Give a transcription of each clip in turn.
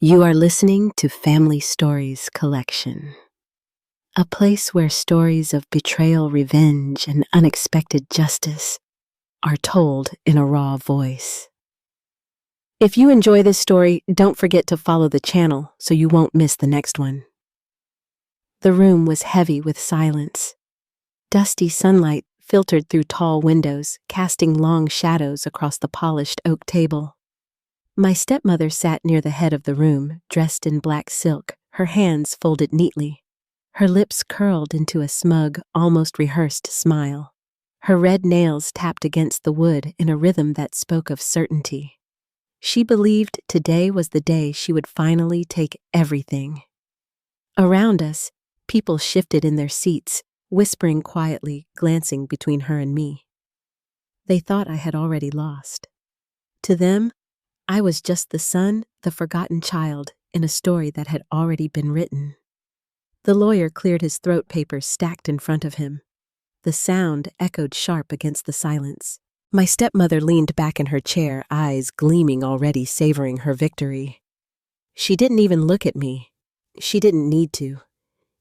You are listening to Family Stories Collection, a place where stories of betrayal, revenge, and unexpected justice are told in a raw voice. If you enjoy this story, don't forget to follow the channel so you won't miss the next one. The room was heavy with silence. Dusty sunlight filtered through tall windows, casting long shadows across the polished oak table. My stepmother sat near the head of the room, dressed in black silk, her hands folded neatly. Her lips curled into a smug, almost rehearsed smile. Her red nails tapped against the wood in a rhythm that spoke of certainty. She believed today was the day she would finally take everything. Around us, people shifted in their seats, whispering quietly, glancing between her and me. They thought I had already lost. To them, I was just the son, the forgotten child, in a story that had already been written. The lawyer cleared his throat papers stacked in front of him. The sound echoed sharp against the silence. My stepmother leaned back in her chair, eyes gleaming, already savoring her victory. She didn't even look at me. She didn't need to.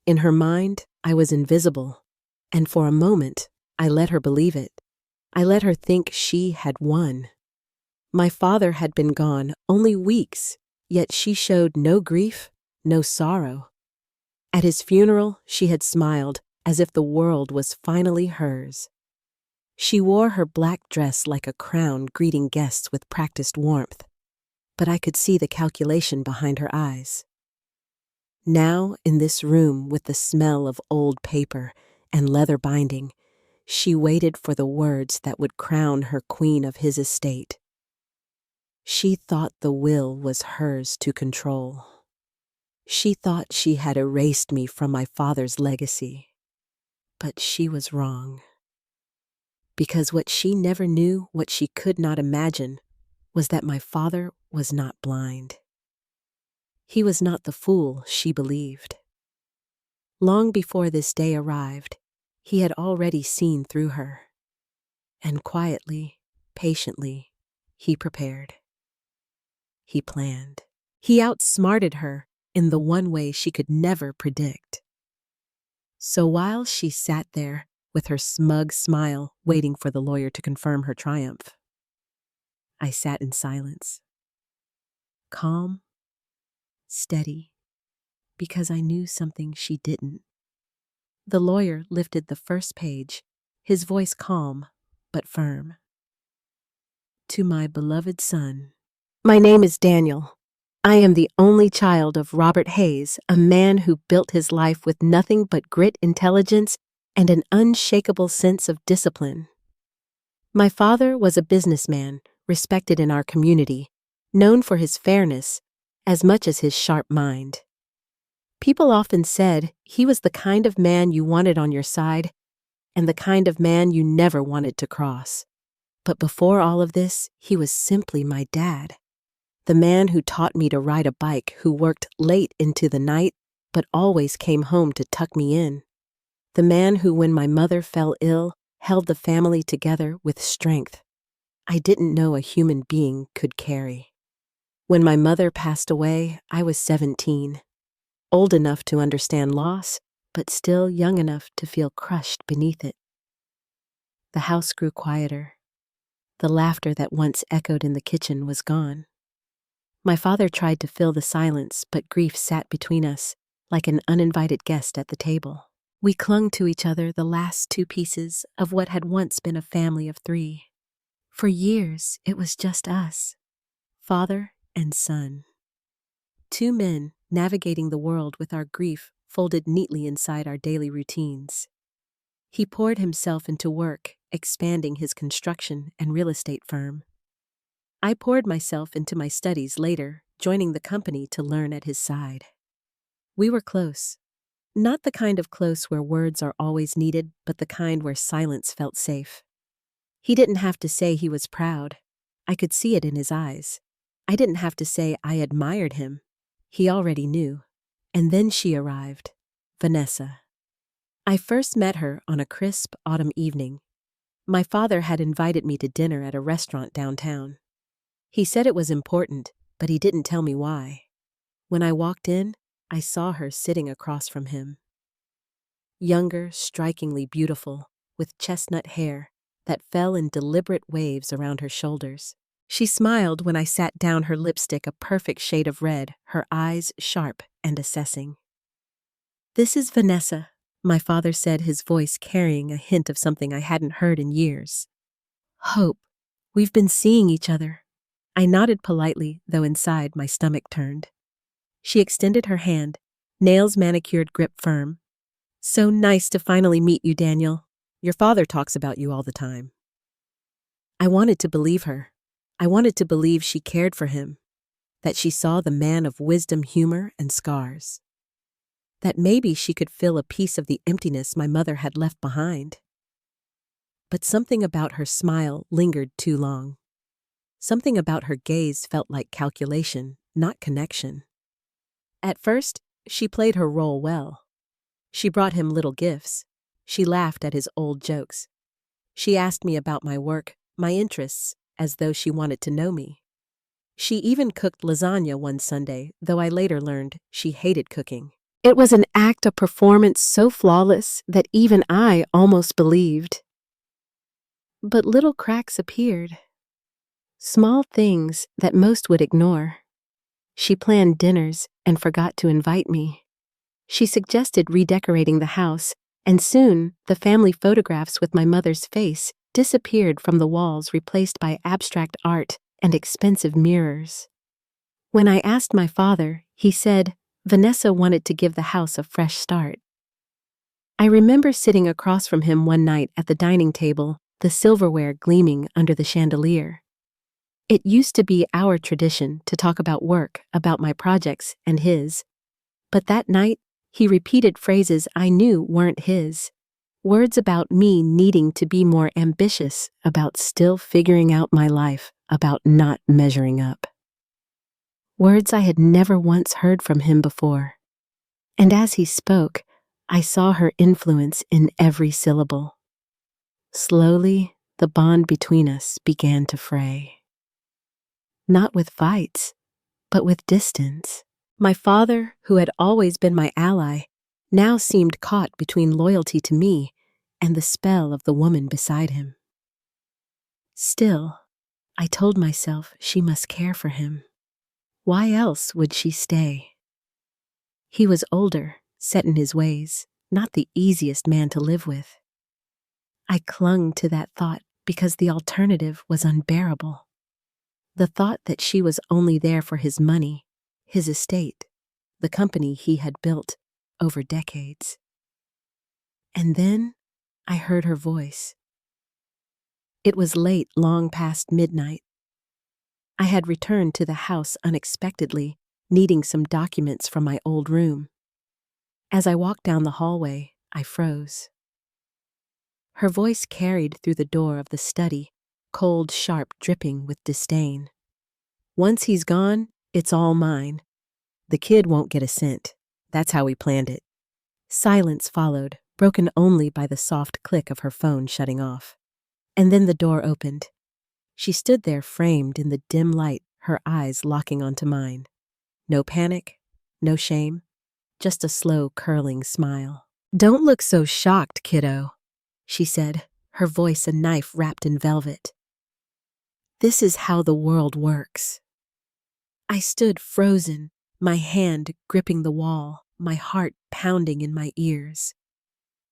In her mind, I was invisible. And for a moment, I let her believe it. I let her think she had won. My father had been gone only weeks, yet she showed no grief, no sorrow. At his funeral, she had smiled as if the world was finally hers. She wore her black dress like a crown, greeting guests with practiced warmth, but I could see the calculation behind her eyes. Now, in this room with the smell of old paper and leather binding, she waited for the words that would crown her queen of his estate. She thought the will was hers to control. She thought she had erased me from my father's legacy. But she was wrong. Because what she never knew, what she could not imagine, was that my father was not blind. He was not the fool she believed. Long before this day arrived, he had already seen through her. And quietly, patiently, he prepared. He planned. He outsmarted her in the one way she could never predict. So while she sat there with her smug smile waiting for the lawyer to confirm her triumph, I sat in silence. Calm, steady, because I knew something she didn't. The lawyer lifted the first page, his voice calm but firm. To my beloved son, my name is Daniel. I am the only child of Robert Hayes, a man who built his life with nothing but grit, intelligence, and an unshakable sense of discipline. My father was a businessman, respected in our community, known for his fairness as much as his sharp mind. People often said he was the kind of man you wanted on your side and the kind of man you never wanted to cross. But before all of this, he was simply my dad. The man who taught me to ride a bike, who worked late into the night, but always came home to tuck me in. The man who, when my mother fell ill, held the family together with strength I didn't know a human being could carry. When my mother passed away, I was 17, old enough to understand loss, but still young enough to feel crushed beneath it. The house grew quieter. The laughter that once echoed in the kitchen was gone. My father tried to fill the silence, but grief sat between us, like an uninvited guest at the table. We clung to each other, the last two pieces of what had once been a family of 3. For years, it was just us, father and son. 2 men navigating the world with our grief folded neatly inside our daily routines. He poured himself into work, expanding his construction and real estate firm. I poured myself into my studies later, joining the company to learn at his side. We were close. Not the kind of close where words are always needed, but the kind where silence felt safe. He didn't have to say he was proud. I could see it in his eyes. I didn't have to say I admired him. He already knew. And then she arrived, Vanessa. I first met her on a crisp autumn evening. My father had invited me to dinner at a restaurant downtown. He said it was important, but he didn't tell me why. When I walked in, I saw her sitting across from him. Younger, strikingly beautiful, with chestnut hair that fell in deliberate waves around her shoulders. She smiled when I sat down, her lipstick a perfect shade of red, her eyes sharp and assessing. "This is Vanessa," my father said, his voice carrying a hint of something I hadn't heard in years. "Hope, we've been seeing each other." I nodded politely, though inside my stomach turned. She extended her hand, nails manicured, grip firm. "So nice to finally meet you, Daniel. Your father talks about you all the time." I wanted to believe her. I wanted to believe she cared for him, that she saw the man of wisdom, humor, and scars. That maybe she could fill a piece of the emptiness my mother had left behind. But something about her smile lingered too long. Something about her gaze felt like calculation, not connection. At first, she played her role well. She brought him little gifts. She laughed at his old jokes. She asked me about my work, my interests, as though she wanted to know me. She even cooked lasagna one Sunday, though I later learned she hated cooking. It was an act, a performance so flawless that even I almost believed. But little cracks appeared. Small things that most would ignore. She planned dinners and forgot to invite me. She suggested redecorating the house, and soon the family photographs with my mother's face disappeared from the walls, replaced by abstract art and expensive mirrors. When I asked my father, he said Vanessa wanted to give the house a fresh start. I remember sitting across from him one night at the dining table, the silverware gleaming under the chandelier. It used to be our tradition to talk about work, about my projects and his. But that night, he repeated phrases I knew weren't his. Words about me needing to be more ambitious, about still figuring out my life, about not measuring up. Words I had never once heard from him before. And as he spoke, I saw her influence in every syllable. Slowly, the bond between us began to fray. Not with fights, but with distance. My father, who had always been my ally, now seemed caught between loyalty to me and the spell of the woman beside him. Still, I told myself she must care for him. Why else would she stay? He was older, set in his ways, not the easiest man to live with. I clung to that thought because the alternative was unbearable. The thought that she was only there for his money, his estate, the company he had built over decades. And then I heard her voice. It was late, long past midnight. I had returned to the house unexpectedly, needing some documents from my old room. As I walked down the hallway, I froze. Her voice carried through the door of the study, cold, sharp, dripping with disdain. "Once he's gone, it's all mine. The kid won't get a cent. That's how we planned it." Silence followed, broken only by the soft click of her phone shutting off. And then the door opened. She stood there framed in the dim light, her eyes locking onto mine. No panic, no shame, just a slow, curling smile. "Don't look so shocked, kiddo," she said, her voice a knife wrapped in velvet. "This is how the world works." I stood frozen, my hand gripping the wall, my heart pounding in my ears.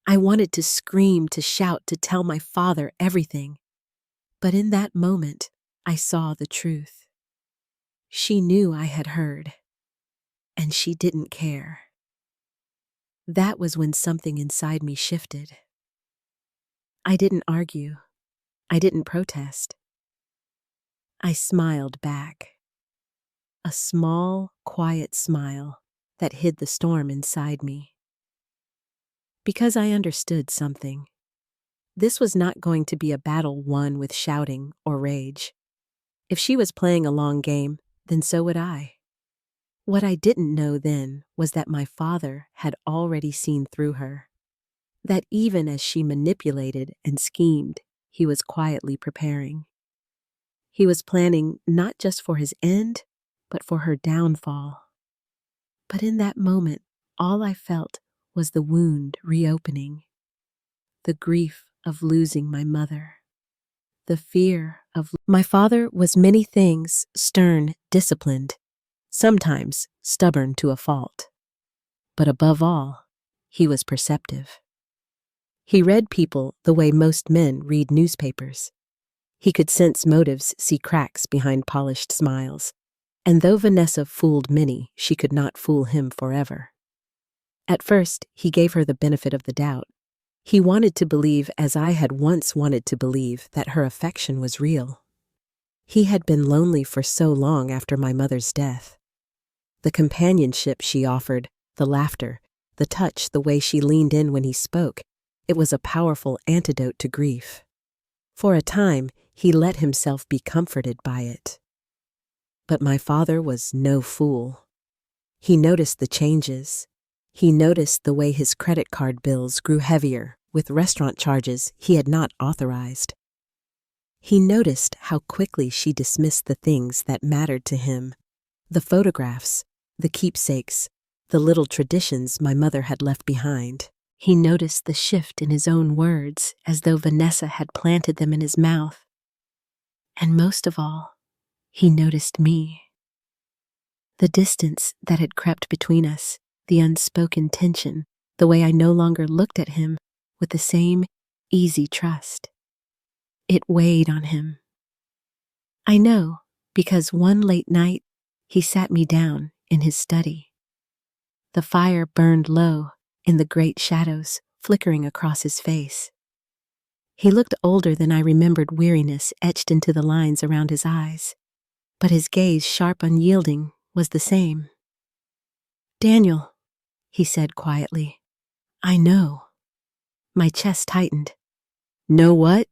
I wanted to scream, to shout, to tell my father everything. But in that moment, I saw the truth. She knew I had heard, and she didn't care. That was when something inside me shifted. I didn't argue. I didn't protest. I smiled back. A small, quiet smile that hid the storm inside me. Because I understood something. This was not going to be a battle won with shouting or rage. If she was playing a long game, then so would I. What I didn't know then was that my father had already seen through her. That even as she manipulated and schemed, he was quietly preparing. He was planning not just for his end, but for her downfall. But in that moment, all I felt was the wound reopening, the grief of losing my mother, the fear of... My father was many things: stern, disciplined, sometimes stubborn to a fault. But above all, he was perceptive. He read people the way most men read newspapers. He could sense motives, see cracks behind polished smiles. And though Vanessa fooled many, she could not fool him forever. At first, he gave her the benefit of the doubt. He wanted to believe, as I had once wanted to believe, that her affection was real. He had been lonely for so long after my mother's death. The companionship she offered, the laughter, the touch, the way she leaned in when he spoke, it was a powerful antidote to grief. For a time, he let himself be comforted by it. But my father was no fool. He noticed the changes. He noticed the way his credit card bills grew heavier with restaurant charges he had not authorized. He noticed how quickly she dismissed the things that mattered to him, the photographs, the keepsakes, the little traditions my mother had left behind. He noticed the shift in his own words, as though Vanessa had planted them in his mouth. And most of all, he noticed me. The distance that had crept between us, the unspoken tension, the way I no longer looked at him with the same easy trust. It weighed on him. I know, because one late night, he sat me down in his study. The fire burned low in the great shadows flickering across his face. He looked older than I remembered, weariness etched into the lines around his eyes, but his gaze, sharp, unyielding, was the same. "Daniel," he said quietly, "I know." My chest tightened. "Know what?"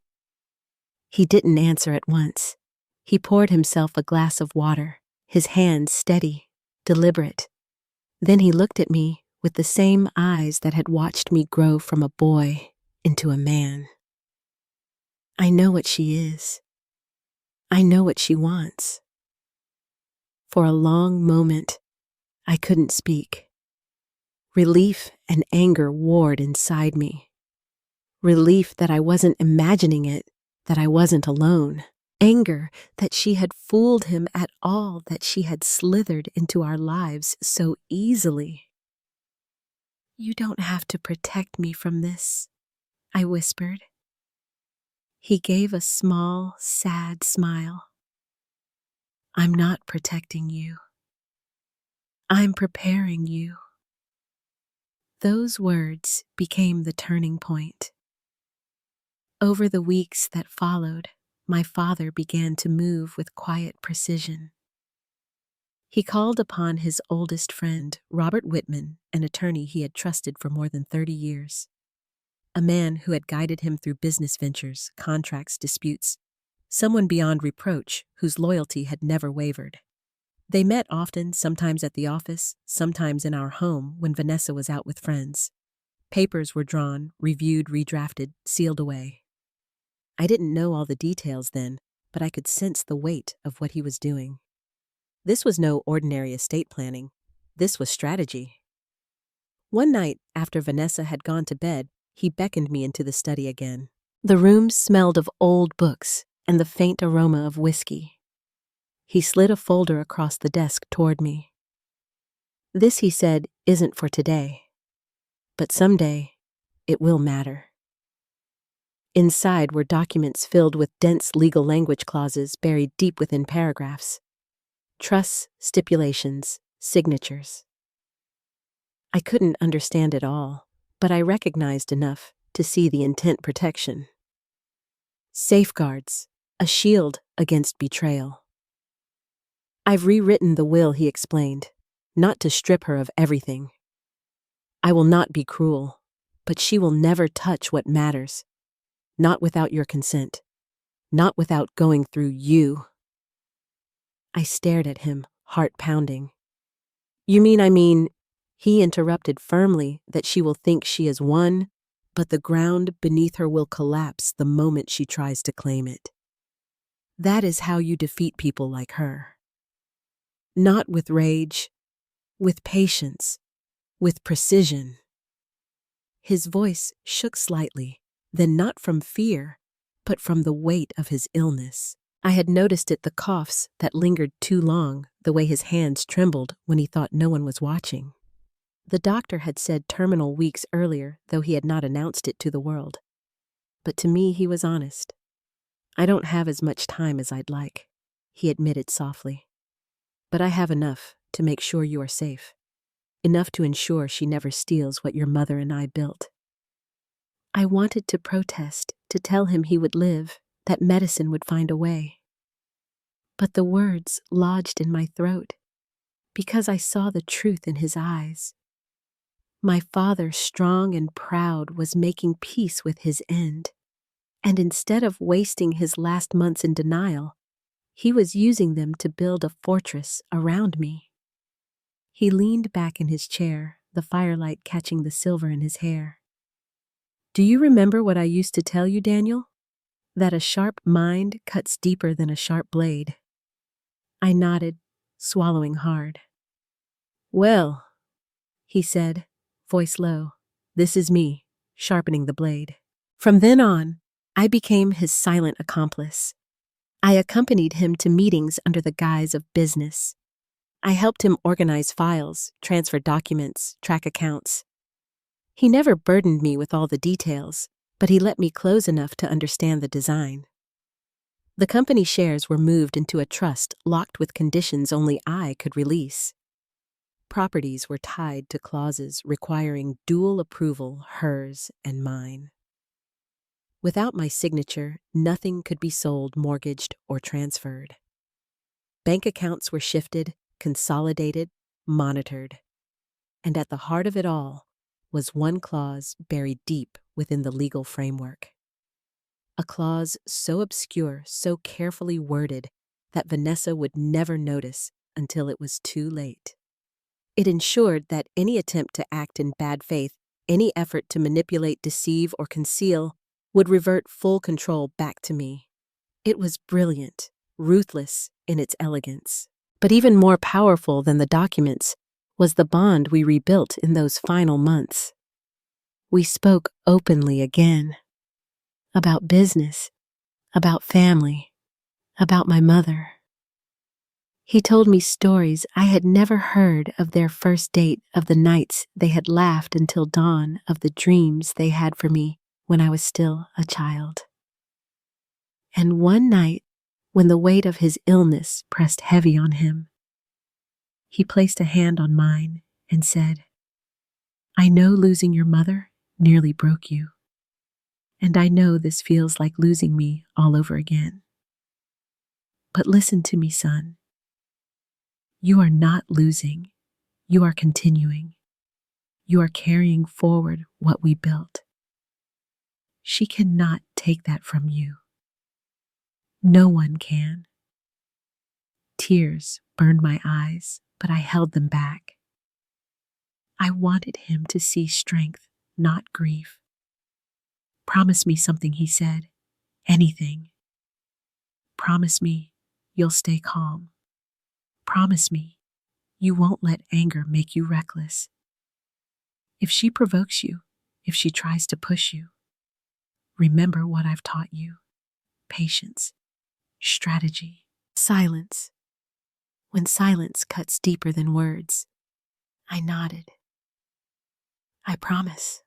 He didn't answer at once. He poured himself a glass of water, his hands steady, deliberate. Then he looked at me with the same eyes that had watched me grow from a boy into a man. "I know what she is. I know what she wants." For a long moment, I couldn't speak. Relief and anger warred inside me. Relief that I wasn't imagining it, that I wasn't alone. Anger that she had fooled him at all, that she had slithered into our lives so easily. "You don't have to protect me from this," I whispered. He gave a small, sad smile. "I'm not protecting you. I'm preparing you." Those words became the turning point. Over the weeks that followed, my father began to move with quiet precision. He called upon his oldest friend, Robert Whitman, an attorney he had trusted for more than 30 years. A man who had guided him through business ventures, contracts, disputes, someone beyond reproach whose loyalty had never wavered. They met often, sometimes at the office, sometimes in our home when Vanessa was out with friends. Papers were drawn, reviewed, redrafted, sealed away. I didn't know all the details then, but I could sense the weight of what he was doing. This was no ordinary estate planning. This was strategy. One night, after Vanessa had gone to bed, he beckoned me into the study again. The room smelled of old books and the faint aroma of whiskey. He slid a folder across the desk toward me. "This," he said, "isn't for today. But someday, it will matter." Inside were documents filled with dense legal language clauses buried deep within paragraphs. Trusts, stipulations, signatures. I couldn't understand it all, but I recognized enough to see the intent: protection. Safeguards, a shield against betrayal. "I've rewritten the will," he explained, "not to strip her of everything. I will not be cruel, but she will never touch what matters. Not without your consent. Not without going through you." I stared at him, heart pounding. "You mean, He interrupted firmly, "that she will think she is won, but the ground beneath her will collapse the moment she tries to claim it. That is how you defeat people like her. Not with rage, with patience, with precision. His voice shook slightly, then not from fear, but from the weight of his illness. I had noticed the coughs that lingered too long, the way his hands trembled when he thought no one was watching. The doctor had said terminal weeks earlier, though he had not announced it to the world. But to me, he was honest. I don't have as much time as I'd like, he admitted softly. But I have enough to make sure you are safe. Enough to ensure she never steals what your mother and I built. I wanted to protest, to tell him he would live, that medicine would find a way. But the words lodged in my throat, because I saw the truth in his eyes. My father, strong and proud, was making peace with his end. And instead of wasting his last months in denial, he was using them to build a fortress around me. He leaned back in his chair, the firelight catching the silver in his hair. Do you remember what I used to tell you, Daniel? That a sharp mind cuts deeper than a sharp blade. I nodded, swallowing hard. Well, he said, voice low, this is me, sharpening the blade. From then on, I became his silent accomplice. I accompanied him to meetings under the guise of business. I helped him organize files, transfer documents, track accounts. He never burdened me with all the details, but he let me close enough to understand the design. The company shares were moved into a trust locked with conditions only I could release. Properties were tied to clauses requiring dual approval, hers and mine. Without my signature, nothing could be sold, mortgaged, or transferred. Bank accounts were shifted, consolidated, monitored. And at the heart of it all was one clause buried deep within the legal framework. A clause so obscure, so carefully worded, that Vanessa would never notice until it was too late. It ensured that any attempt to act in bad faith, any effort to manipulate, deceive, or conceal, would revert full control back to me. It was brilliant, ruthless in its elegance. But even more powerful than the documents was the bond we rebuilt in those final months. We spoke openly again. About business, about family, about my mother. He told me stories I had never heard of their first date, of the nights they had laughed until dawn, of the dreams they had for me when I was still a child. And one night, when the weight of his illness pressed heavy on him, he placed a hand on mine and said, I know losing your mother nearly broke you, and I know this feels like losing me all over again. But listen to me, son. You are not losing. You are continuing. You are carrying forward what we built. She cannot take that from you. No one can. Tears burned my eyes, but I held them back. I wanted him to see strength, not grief. Promise me something, he said. Anything. Promise me you'll stay calm. Promise me you won't let anger make you reckless. If she provokes you, if she tries to push you, remember what I've taught you. Patience, strategy, silence. When silence cuts deeper than words, I nodded. I promise.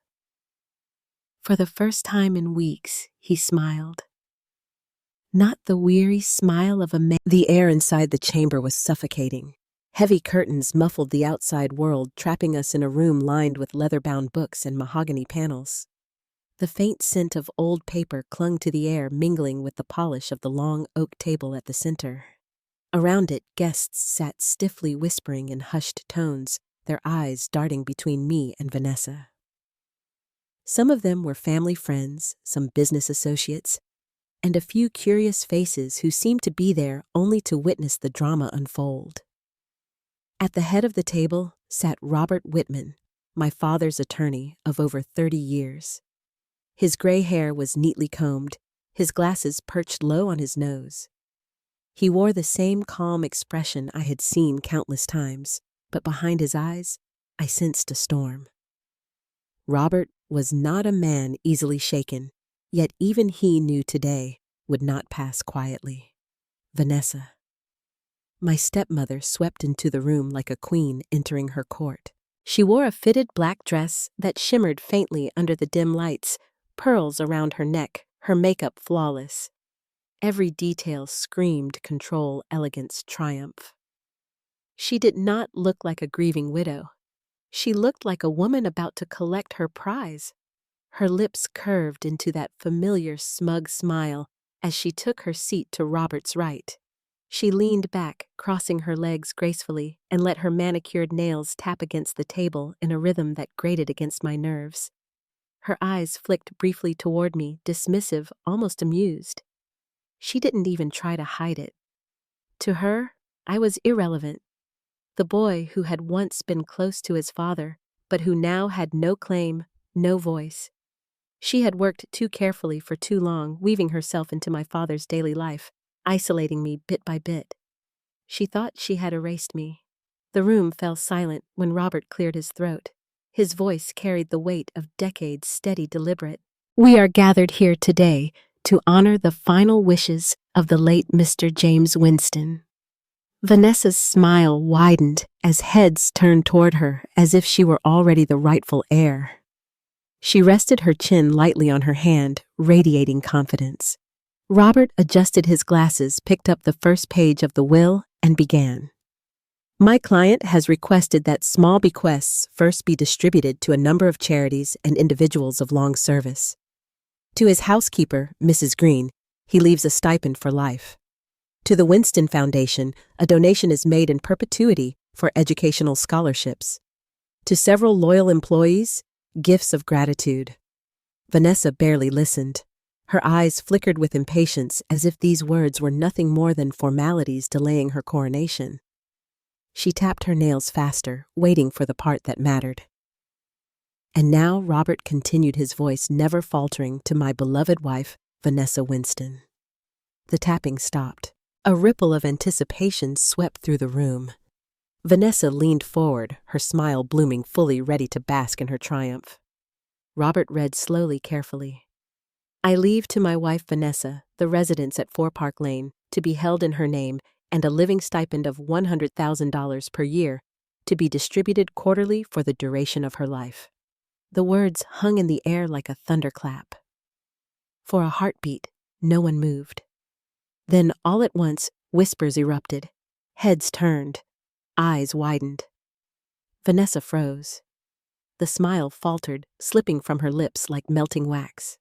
For the first time in weeks, he smiled. Not the weary smile of a man. The air inside the chamber was suffocating. Heavy curtains muffled the outside world, trapping us in a room lined with leather-bound books and mahogany panels. The faint scent of old paper clung to the air, mingling with the polish of the long oak table at the center. Around it, guests sat stiffly whispering in hushed tones, their eyes darting between me and Vanessa. Some of them were family friends, some business associates, and a few curious faces who seemed to be there only to witness the drama unfold. At the head of the table sat Robert Whitman, my father's attorney of over 30 years. His gray hair was neatly combed, his glasses perched low on his nose. He wore the same calm expression I had seen countless times, but behind his eyes, I sensed a storm. Robert was not a man easily shaken, yet even he knew today would not pass quietly. Vanessa. My stepmother swept into the room like a queen entering her court. She wore a fitted black dress that shimmered faintly under the dim lights, pearls around her neck, her makeup flawless. Every detail screamed control, elegance, triumph. She did not look like a grieving widow. She looked like a woman about to collect her prize. Her lips curved into that familiar smug smile as she took her seat to Robert's right. She leaned back, crossing her legs gracefully, and let her manicured nails tap against the table in a rhythm that grated against my nerves. Her eyes flicked briefly toward me, dismissive, almost amused. She didn't even try to hide it. To her, I was irrelevant. The boy who had once been close to his father, but who now had no claim, no voice. She had worked too carefully for too long, weaving herself into my father's daily life, isolating me bit by bit. She thought she had erased me. The room fell silent when Robert cleared his throat. His voice carried the weight of decades, steady, deliberate. We are gathered here today to honor the final wishes of the late Mr. James Winston. Vanessa's smile widened as heads turned toward her as if she were already the rightful heir. She rested her chin lightly on her hand, radiating confidence. Robert adjusted his glasses, picked up the first page of the will, and began. My client has requested that small bequests first be distributed to a number of charities and individuals of long service. To his housekeeper, Mrs. Green, he leaves a stipend for life. To the Winston Foundation, a donation is made in perpetuity for educational scholarships. To several loyal employees, gifts of gratitude. Vanessa barely listened. Her eyes flickered with impatience as if these words were nothing more than formalities delaying her coronation. She tapped her nails faster, waiting for the part that mattered. And now Robert continued, his voice never faltering, to my beloved wife, Vanessa Winston. The tapping stopped. A ripple of anticipation swept through the room. Vanessa leaned forward, her smile blooming, fully ready to bask in her triumph. Robert read slowly, carefully. I leave to my wife Vanessa the residence at 4 Park Lane to be held in her name and a living stipend of $100,000 per year to be distributed quarterly for the duration of her life. The words hung in the air like a thunderclap. For a heartbeat, no one moved. Then all at once, whispers erupted. Heads turned. Eyes widened. Vanessa froze. The smile faltered, slipping from her lips like melting wax.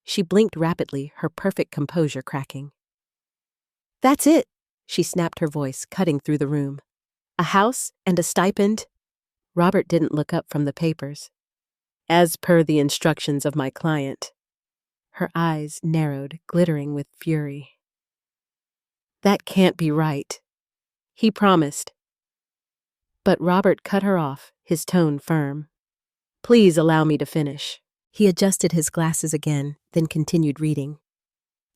She blinked rapidly, her perfect composure cracking. That's it, she snapped, her voice cutting through the room. A house and a stipend? Robert didn't look up from the papers. As per the instructions of my client. Her eyes narrowed, glittering with fury. That can't be right. He promised. But Robert cut her off, his tone firm. Please allow me to finish. He adjusted his glasses again, then continued reading.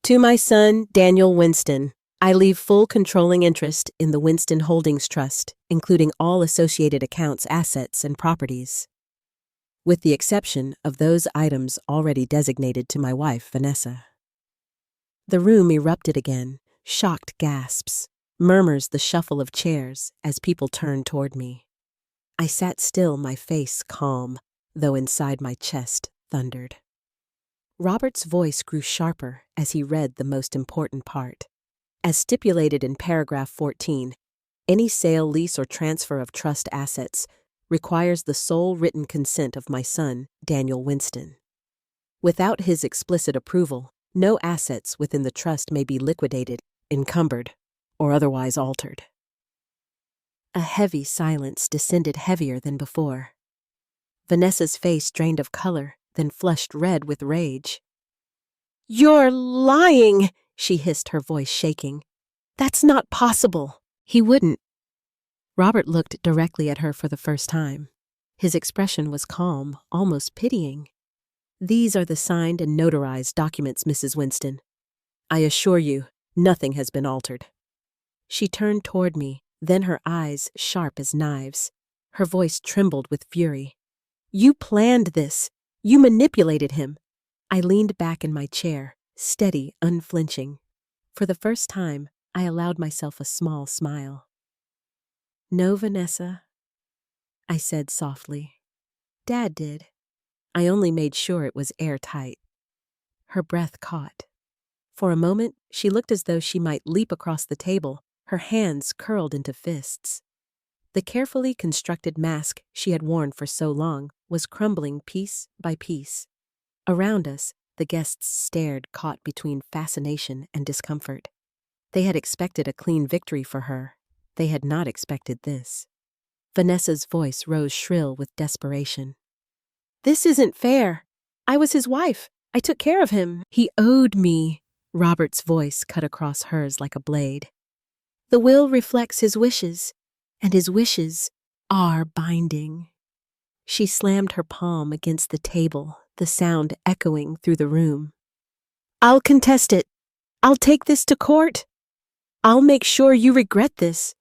To my son, Daniel Winston, I leave full controlling interest in the Winston Holdings Trust, including all associated accounts, assets, and properties, with the exception of those items already designated to my wife, Vanessa. The room erupted again, shocked gasps, murmurs, the shuffle of chairs as people turned toward me. I sat still, my face calm, though inside my chest thundered. Robert's voice grew sharper as he read the most important part. As stipulated in paragraph 14, any sale, lease, or transfer of trust assets requires the sole written consent of my son, Daniel Winston. Without his explicit approval, no assets within the trust may be liquidated, encumbered, or otherwise altered. A heavy silence descended, heavier than before. Vanessa's face drained of color, then flushed red with rage. You're lying, she hissed, her voice shaking. That's not possible. He wouldn't. Robert looked directly at her for the first time. His expression was calm, almost pitying. These are the signed and notarized documents, Mrs. Winston. I assure you, nothing has been altered. She turned toward me, Then her eyes sharp as knives. Her voice trembled with fury. "You planned this. You manipulated him." I leaned back in my chair, steady, unflinching. For the first time, I allowed myself a small smile. "No, Vanessa," I said softly. "Dad did. I only made sure it was airtight." Her breath caught. For a moment, she looked as though she might leap across the table, her hands curled into fists. The carefully constructed mask she had worn for so long was crumbling piece by piece. Around us, the guests stared, caught between fascination and discomfort. They had expected a clean victory for her. They had not expected this. Vanessa's voice rose shrill with desperation. "This isn't fair. I was his wife. I took care of him. He owed me." Robert's voice cut across hers like a blade. "The will reflects his wishes, and his wishes are binding." She slammed her palm against the table, the sound echoing through the room. "I'll contest it. I'll take this to court. I'll make sure you regret this."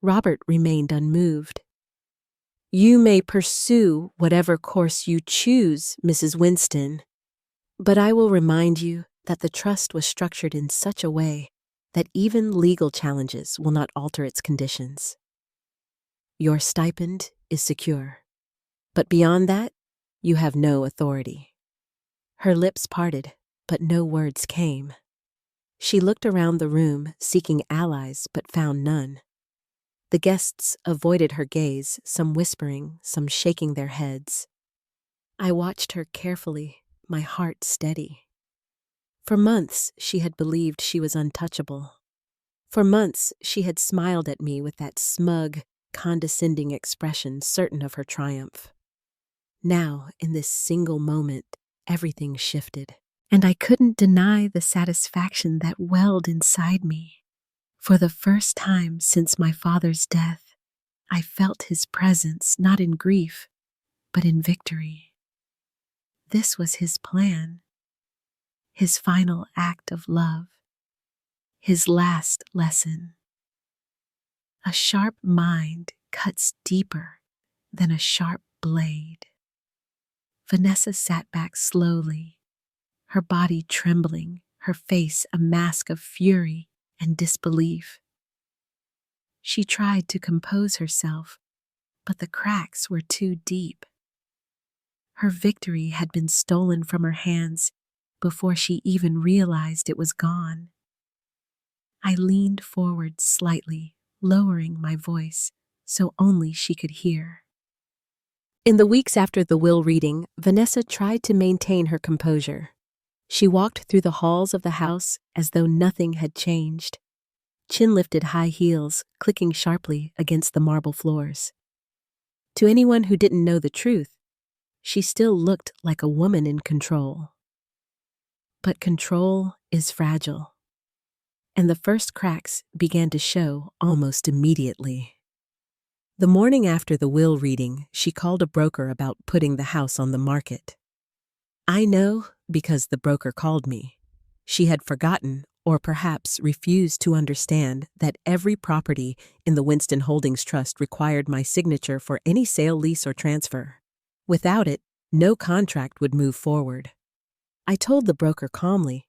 Robert remained unmoved. "You may pursue whatever course you choose, Mrs. Winston, but I will remind you that the trust was structured in such a way that even legal challenges will not alter its conditions. Your stipend is secure, but beyond that, you have no authority." Her lips parted, but no words came. She looked around the room, seeking allies, but found none. The guests avoided her gaze, some whispering, some shaking their heads. I watched her carefully, my heart steady. For months, she had believed she was untouchable. For months, she had smiled at me with that smug, condescending expression, certain of her triumph. Now, in this single moment, everything shifted, and I couldn't deny the satisfaction that welled inside me. For the first time since my father's death, I felt his presence not in grief, but in victory. This was his plan, his final act of love, his last lesson. A sharp mind cuts deeper than a sharp blade. Vanessa sat back slowly, her body trembling, her face a mask of fury and disbelief. She tried to compose herself, but the cracks were too deep. Her victory had been stolen from her hands before she even realized it was gone. I leaned forward slightly, lowering my voice so only she could hear. In the weeks after the will reading, Vanessa tried to maintain her composure. She walked through the halls of the house as though nothing had changed, chin-lifted high heels clicking sharply against the marble floors. To anyone who didn't know the truth, she still looked like a woman in control. But control is fragile, and the first cracks began to show almost immediately. The morning after the will reading, she called a broker about putting the house on the market. I know because the broker called me. She had forgotten, or perhaps refused to understand, that every property in the Winston Holdings Trust required my signature for any sale, lease, or transfer. Without it, no contract would move forward. I told the broker calmly,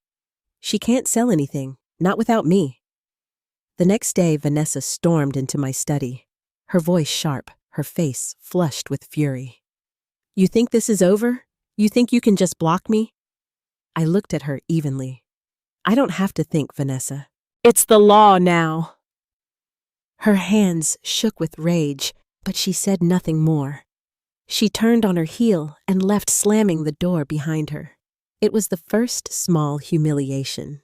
"She can't sell anything, not without me." The next day, Vanessa stormed into my study, her voice sharp, her face flushed with fury. "You think this is over? You think you can just block me?" I looked at her evenly. "I don't have to think, Vanessa. It's the law now." Her hands shook with rage, but she said nothing more. She turned on her heel and left, slamming the door behind her. It was the first small humiliation.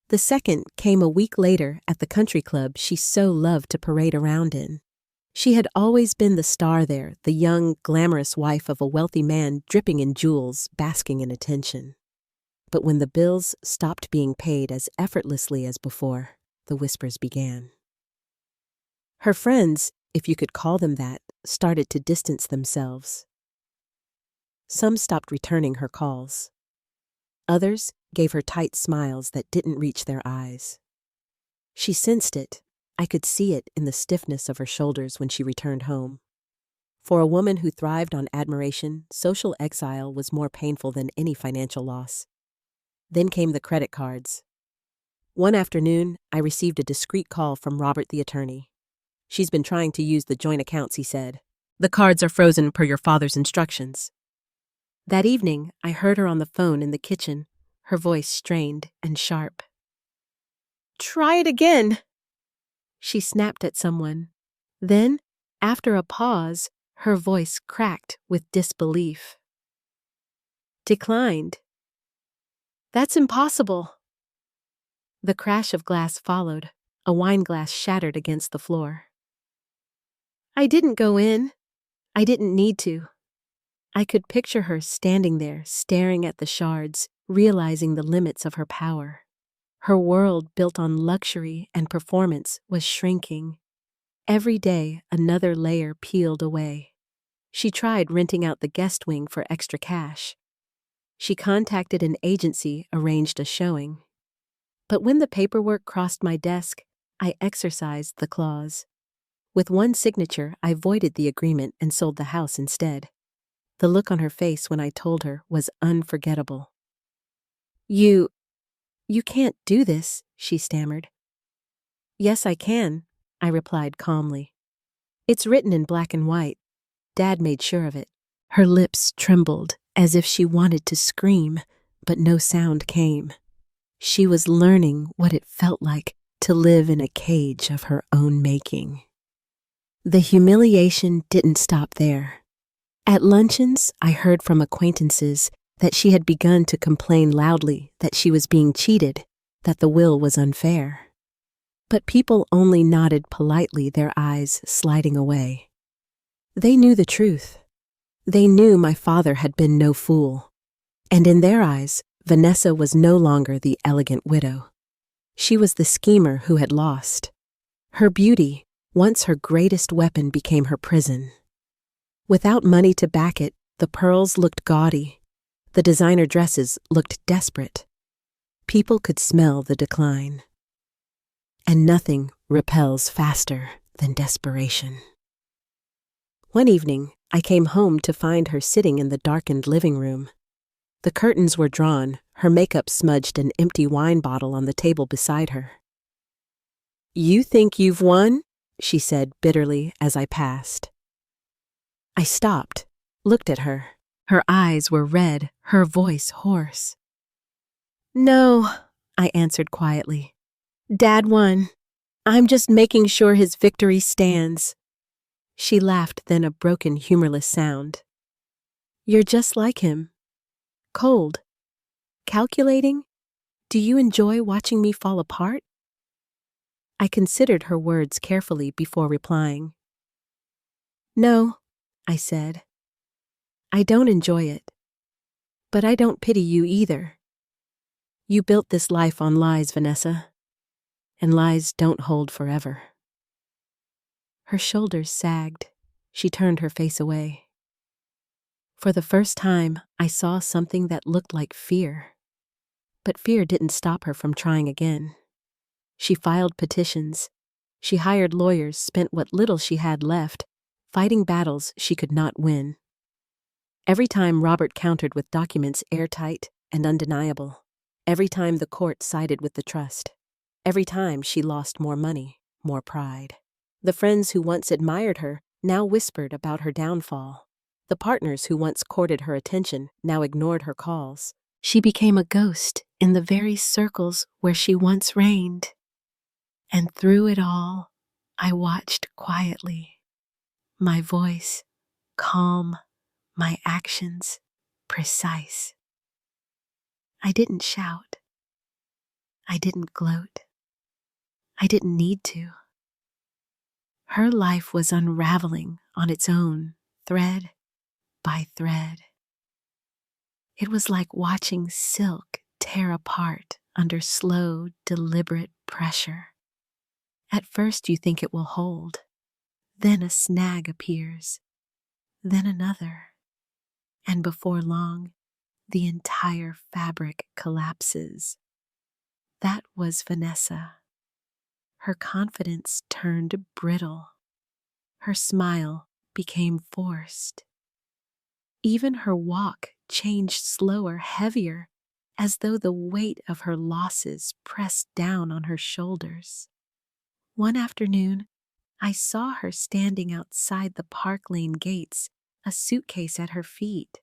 The second came a week later at the country club she so loved to parade around in. She had always been the star there, the young, glamorous wife of a wealthy man dripping in jewels, basking in attention. But when the bills stopped being paid as effortlessly as before, the whispers began. Her friends, if you could call them that, started to distance themselves. Some stopped returning her calls. Others gave her tight smiles that didn't reach their eyes. She sensed it. I could see it in the stiffness of her shoulders when she returned home. For a woman who thrived on admiration, social exile was more painful than any financial loss. Then came the credit cards. One afternoon, I received a discreet call from Robert the attorney. "She's been trying to use the joint accounts," he said. "The cards are frozen per your father's instructions." That evening, I heard her on the phone in the kitchen, her voice strained and sharp. "Try it again," she snapped at someone. Then, after a pause, her voice cracked with disbelief. "Declined. That's impossible." The crash of glass followed. A wine glass shattered against the floor. "I didn't go in. I didn't need to." I could picture her standing there, staring at the shards, realizing the limits of her power. Her world, built on luxury and performance, was shrinking. Every day, another layer peeled away. She tried renting out the guest wing for extra cash. She contacted an agency, arranged a showing. But when the paperwork crossed my desk, I exercised the clause. With one signature, I voided the agreement and sold the house instead. The look on her face when I told her was unforgettable. You can't do this," she stammered. "Yes, I can," I replied calmly. "It's written in black and white. Dad made sure of it." Her lips trembled as if she wanted to scream, but no sound came. She was learning what it felt like to live in a cage of her own making. The humiliation didn't stop there. At luncheons, I heard from acquaintances that she had begun to complain loudly that she was being cheated, that the will was unfair. But people only nodded politely, their eyes sliding away. They knew the truth. They knew my father had been no fool. And in their eyes, Vanessa was no longer the elegant widow. She was the schemer who had lost. Her beauty, once her greatest weapon, became her prison. Without money to back it, the pearls looked gaudy. The designer dresses looked desperate. People could smell the decline. And nothing repels faster than desperation. One evening, I came home to find her sitting in the darkened living room. The curtains were drawn, her makeup smudged, an empty wine bottle on the table beside her. "You think you've won?" she said bitterly as I passed. I stopped, looked at her. Her eyes were red, her voice hoarse. "No," I answered quietly. "Dad won. I'm just making sure his victory stands." She laughed, then a broken, humorless sound. "You're just like him. Cold. Calculating. Do you enjoy watching me fall apart?" I considered her words carefully before replying. "No," I said. "I don't enjoy it. But I don't pity you either. You built this life on lies, Vanessa. And lies don't hold forever." Her shoulders sagged. She turned her face away. For the first time, I saw something that looked like fear. But fear didn't stop her from trying again. She filed petitions. She hired lawyers, spent what little she had left, fighting battles she could not win. Every time Robert countered with documents airtight and undeniable. Every time the court sided with the trust. Every time she lost more money, more pride. The friends who once admired her now whispered about her downfall. The partners who once courted her attention now ignored her calls. She became a ghost in the very circles where she once reigned. And through it all, I watched quietly. My voice calm, my actions precise. I didn't shout. I didn't gloat. I didn't need to. Her life was unraveling on its own, thread by thread. It was like watching silk tear apart under slow, deliberate pressure. At first you think it will hold. Then a snag appears. Then another. And before long, the entire fabric collapses. That was Vanessa. Her confidence turned brittle. Her smile became forced. Even her walk changed slower, heavier, as though the weight of her losses pressed down on her shoulders. One afternoon, I saw her standing outside the Park Lane gates, a suitcase at her feet.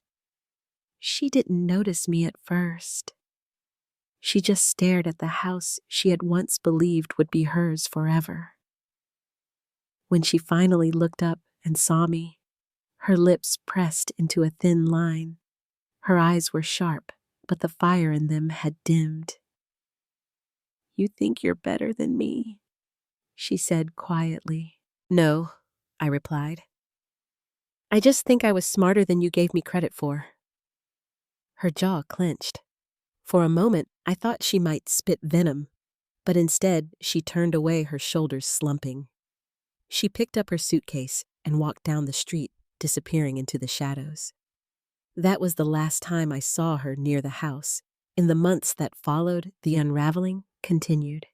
She didn't notice me at first. She just stared at the house she had once believed would be hers forever. When she finally looked up and saw me, her lips pressed into a thin line. Her eyes were sharp, but the fire in them had dimmed. "You think you're better than me," she said quietly. "No," I replied. "I just think I was smarter than you gave me credit for." Her jaw clenched. For a moment, I thought she might spit venom, but instead she turned away, her shoulders slumping. She picked up her suitcase and walked down the street, disappearing into the shadows. That was the last time I saw her near the house. In the months that followed, the unraveling continued.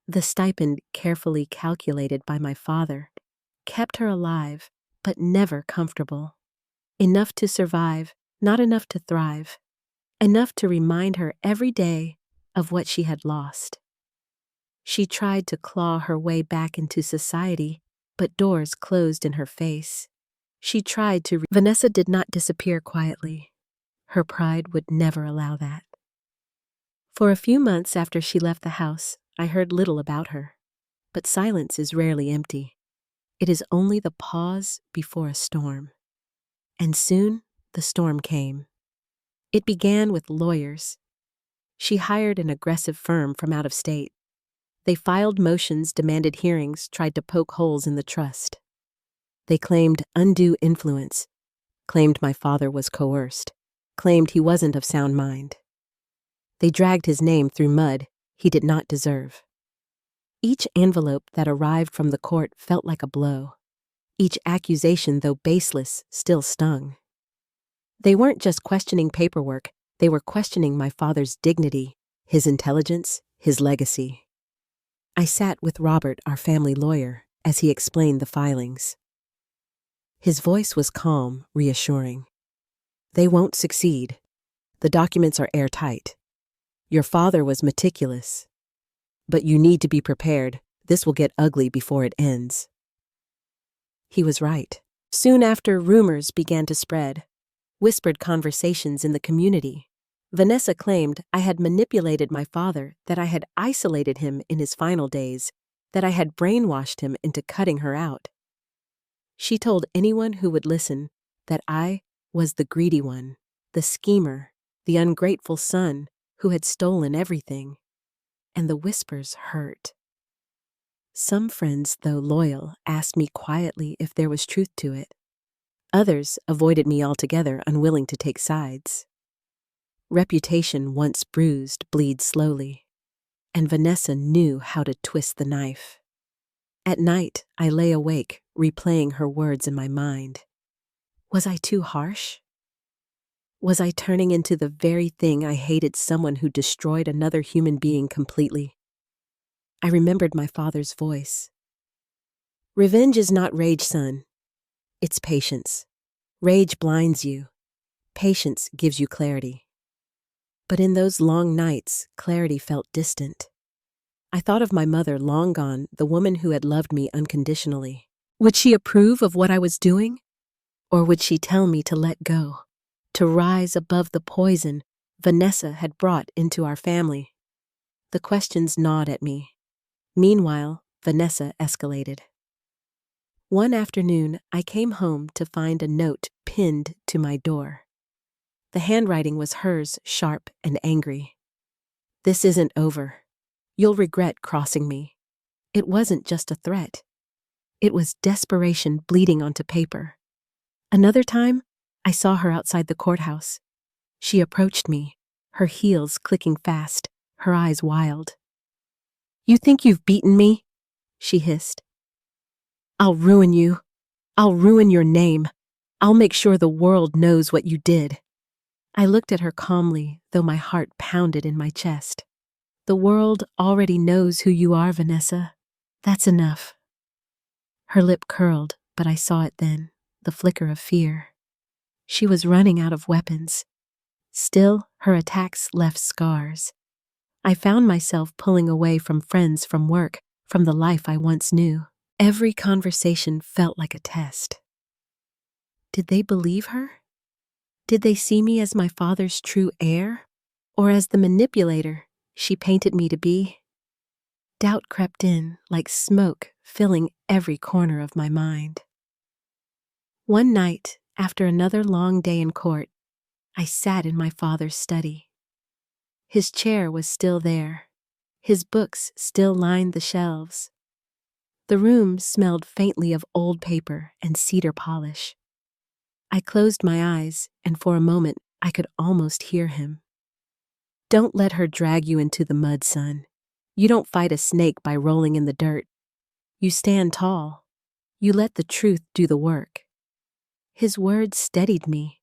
The stipend, carefully calculated by my father, kept her alive, but never comfortable. Enough to survive, not enough to thrive. Enough to remind her every day of what she had lost. She tried to claw her way back into society, but doors closed in her face. She tried to... Vanessa did not disappear quietly. Her pride would never allow that. For a few months after she left the house, I heard little about her. But silence is rarely empty. It is only the pause before a storm. And soon, the storm came. It began with lawyers. She hired an aggressive firm from out of state. They filed motions, demanded hearings, tried to poke holes in the trust. They claimed undue influence, claimed my father was coerced, claimed he wasn't of sound mind. They dragged his name through mud he did not deserve. Each envelope that arrived from the court felt like a blow. Each accusation, though baseless, still stung. They weren't just questioning paperwork, they were questioning my father's dignity, his intelligence, his legacy. I sat with Robert, our family lawyer, as he explained the filings. His voice was calm, reassuring. "They won't succeed. The documents are airtight. Your father was meticulous. But you need to be prepared. This will get ugly before it ends." He was right. Soon after, rumors began to spread. Whispered conversations in the community. Vanessa claimed I had manipulated my father, that I had isolated him in his final days, that I had brainwashed him into cutting her out. She told anyone who would listen that I was the greedy one, the schemer, the ungrateful son who had stolen everything. And the whispers hurt. Some friends, though loyal, asked me quietly if there was truth to it. Others avoided me altogether, unwilling to take sides. Reputation once bruised bleeds slowly, and Vanessa knew how to twist the knife. At night, I lay awake, replaying her words in my mind. Was I too harsh? Was I turning into the very thing I hated, someone who destroyed another human being completely? I remembered my father's voice. "Revenge is not rage, son. It's patience. Rage blinds you. Patience gives you clarity." But in those long nights, clarity felt distant. I thought of my mother, long gone, the woman who had loved me unconditionally. Would she approve of what I was doing? Or would she tell me to let go, to rise above the poison Vanessa had brought into our family? The questions gnawed at me. Meanwhile, Vanessa escalated. One afternoon, I came home to find a note pinned to my door. The handwriting was hers, sharp and angry. "This isn't over. You'll regret crossing me." It wasn't just a threat. It was desperation bleeding onto paper. Another time, I saw her outside the courthouse. She approached me, her heels clicking fast, her eyes wild. "You think you've beaten me?" she hissed. "I'll ruin you. I'll ruin your name. I'll make sure the world knows what you did." I looked at her calmly, though my heart pounded in my chest. The world already knows who you are, Vanessa. That's enough. Her lip curled, but I saw it then, the flicker of fear. She was running out of weapons. Still, her attacks left scars. I found myself pulling away from friends, from work, from the life I once knew. Every conversation felt like a test. Did they believe her? Did they see me as my father's true heir, or as the manipulator she painted me to be? Doubt crept in like smoke, filling every corner of my mind. One night, after another long day in court, I sat in my father's study. His chair was still there. His books still lined the shelves. The room smelled faintly of old paper and cedar polish. I closed my eyes, and for a moment I could almost hear him. Don't let her drag you into the mud, son. You don't fight a snake by rolling in the dirt. You stand tall. You let the truth do the work. His words steadied me,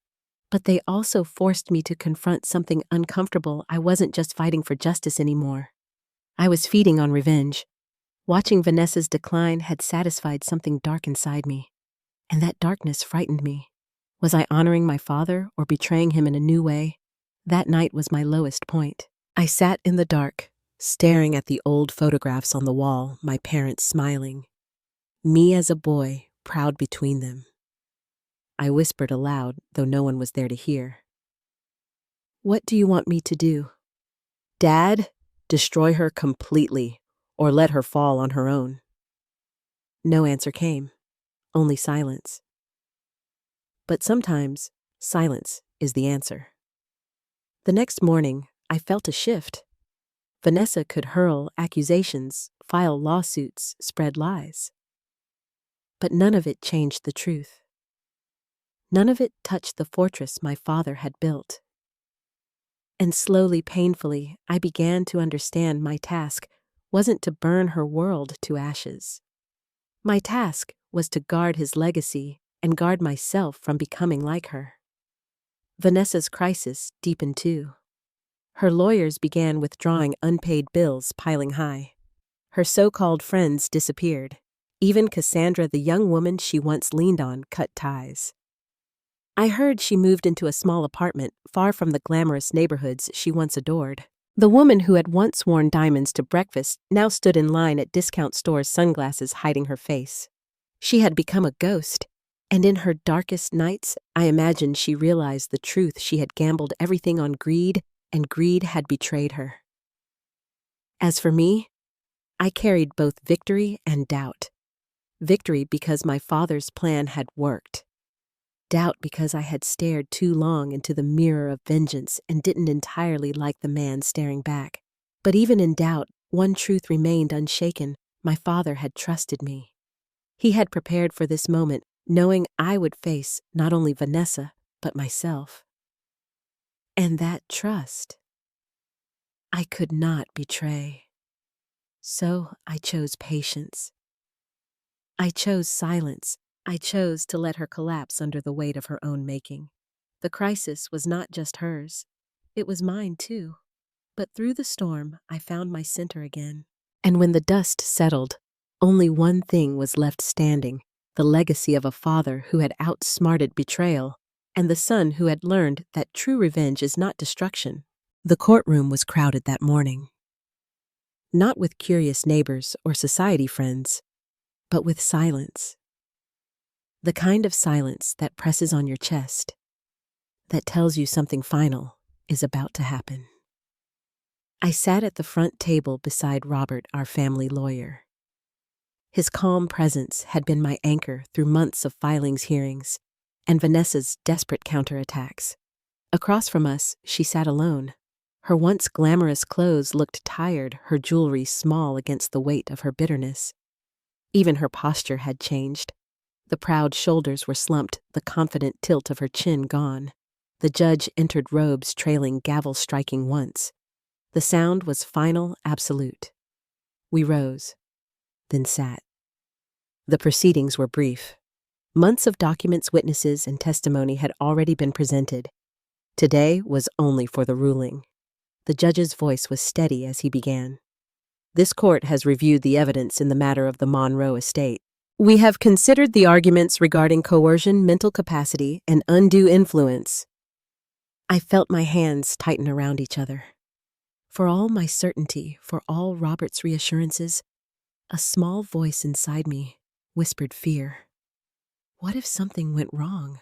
but they also forced me to confront something uncomfortable. I wasn't just fighting for justice anymore. I was feeding on revenge. Watching Vanessa's decline had satisfied something dark inside me, and that darkness frightened me. Was I honoring my father or betraying him in a new way? That night was my lowest point. I sat in the dark, staring at the old photographs on the wall, my parents smiling. Me as a boy, proud between them. I whispered aloud, though no one was there to hear. What do you want me to do? Dad, destroy her completely, or let her fall on her own. No answer came, only silence. But sometimes, silence is the answer. The next morning, I felt a shift. Vanessa could hurl accusations, file lawsuits, spread lies. But none of it changed the truth. None of it touched the fortress my father had built. And slowly, painfully, I began to understand my task wasn't to burn her world to ashes. My task was to guard his legacy and guard myself from becoming like her. Vanessa's crisis deepened too. Her lawyers began withdrawing unpaid bills piling high. Her so-called friends disappeared. Even Cassandra, the young woman she once leaned on, cut ties. I heard she moved into a small apartment far from the glamorous neighborhoods she once adored. The woman who had once worn diamonds to breakfast now stood in line at discount stores, sunglasses hiding her face. She had become a ghost, and in her darkest nights, I imagined she realized the truth. She had gambled everything on greed, and greed had betrayed her. As for me, I carried both victory and doubt. Victory because my father's plan had worked. Doubt because I had stared too long into the mirror of vengeance and didn't entirely like the man staring back. But even in doubt, one truth remained unshaken. My father had trusted me. He had prepared for this moment, knowing I would face not only Vanessa, but myself. And that trust, I could not betray. So I chose patience. I chose silence. I chose to let her collapse under the weight of her own making. The crisis was not just hers. It was mine too. But through the storm, I found my center again. And when the dust settled, only one thing was left standing, the legacy of a father who had outsmarted betrayal, and the son who had learned that true revenge is not destruction. The courtroom was crowded that morning. Not with curious neighbors or society friends, but with silence. The kind of silence that presses on your chest, that tells you something final is about to happen. I sat at the front table beside Robert, our family lawyer. His calm presence had been my anchor through months of filings, hearings, and Vanessa's desperate counterattacks. Across from us, she sat alone. Her once glamorous clothes looked tired, her jewelry small against the weight of her bitterness. Even her posture had changed. The proud shoulders were slumped, the confident tilt of her chin gone. The judge entered robes trailing, gavel striking once. The sound was final, absolute. We rose, then sat. The proceedings were brief. Months of documents, witnesses, and testimony had already been presented. Today was only for the ruling. The judge's voice was steady as he began. This court has reviewed the evidence in the matter of the Monroe estate. We have considered the arguments regarding coercion, mental capacity, and undue influence. I felt my hands tighten around each other. For all my certainty, for all Robert's reassurances, a small voice inside me whispered fear. What if something went wrong?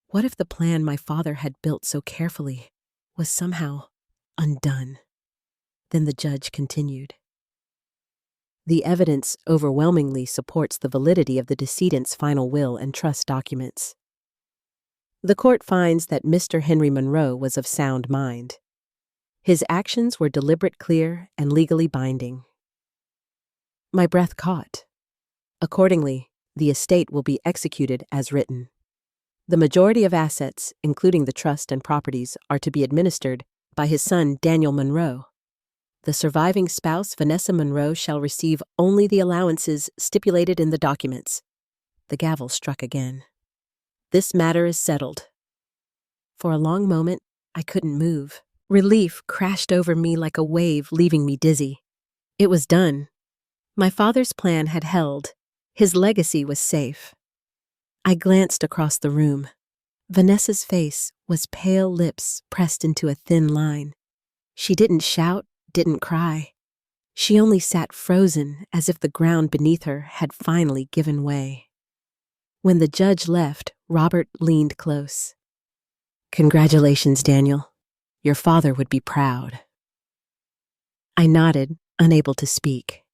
What if the plan my father had built so carefully was somehow undone? Then the judge continued. The evidence overwhelmingly supports the validity of the decedent's final will and trust documents. The court finds that Mr. Henry Monroe was of sound mind. His actions were deliberate, clear, and legally binding. My breath caught. Accordingly, the estate will be executed as written. The majority of assets, including the trust and properties, are to be administered by his son, Daniel Monroe. The surviving spouse, Vanessa Monroe, shall receive only the allowances stipulated in the documents. The gavel struck again. This matter is settled. For a long moment, I couldn't move. Relief crashed over me like a wave, leaving me dizzy. It was done. My father's plan had held. His legacy was safe. I glanced across the room. Vanessa's face was pale, lips pressed into a thin line. She didn't shout, didn't cry. She only sat frozen, as if the ground beneath her had finally given way. When the judge left, Robert leaned close. Congratulations, Daniel. Your father would be proud. I nodded, unable to speak.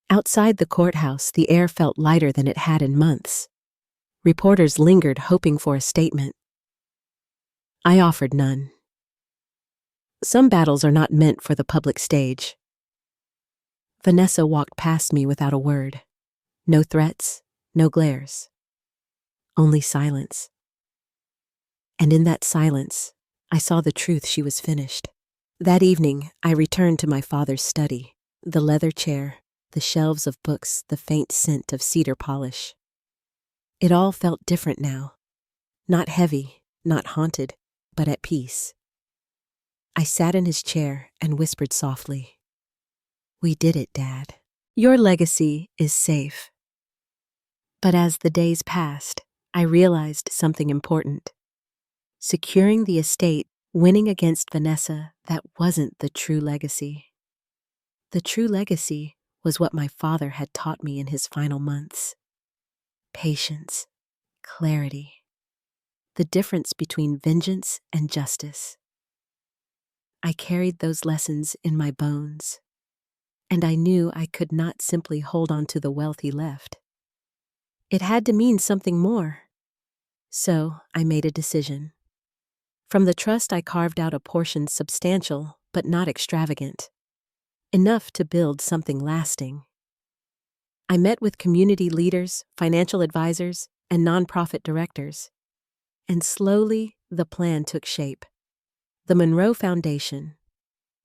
Outside the courthouse, the air felt lighter than it had in months. Reporters lingered, hoping for a statement. I offered none. Some battles are not meant for the public stage. Vanessa walked past me without a word. No threats, no glares. Only silence. And in that silence, I saw the truth. She was finished. That evening, I returned to my father's study. The leather chair, the shelves of books, the faint scent of cedar polish. It all felt different now. Not heavy, not haunted, but at peace. I sat in his chair and whispered softly, "We did it, Dad. Your legacy is safe." But as the days passed, I realized something important. Securing the estate, winning against Vanessa, that wasn't the true legacy. The true legacy was what my father had taught me in his final months. Patience, clarity, the difference between vengeance and justice. I carried those lessons in my bones, and I knew I could not simply hold on to the wealth he left. It had to mean something more. So I made a decision. From the trust, I carved out a portion substantial but not extravagant, enough to build something lasting. I met with community leaders, financial advisors, and nonprofit directors, and slowly the plan took shape. The Monroe Foundation,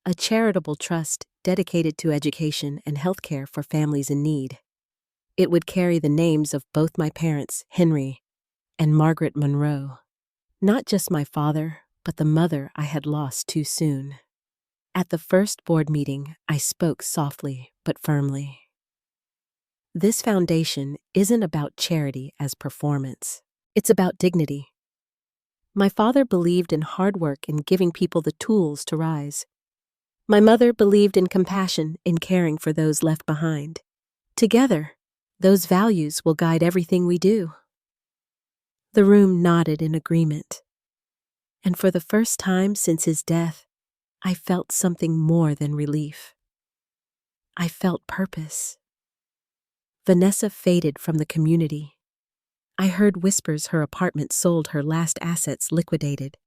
a charitable trust dedicated to education and healthcare for families in need. It would carry the names of both my parents, Henry and Margaret Monroe. Not just my father, but the mother I had lost too soon. At the first board meeting, I spoke softly but firmly. This foundation isn't about charity as performance. It's about dignity. My father believed in hard work and giving people the tools to rise. My mother believed in compassion, in caring for those left behind. Together, those values will guide everything we do. The room nodded in agreement. And for the first time since his death, I felt something more than relief. I felt purpose. Vanessa faded from the community. I heard whispers her apartment sold, her last assets liquidated.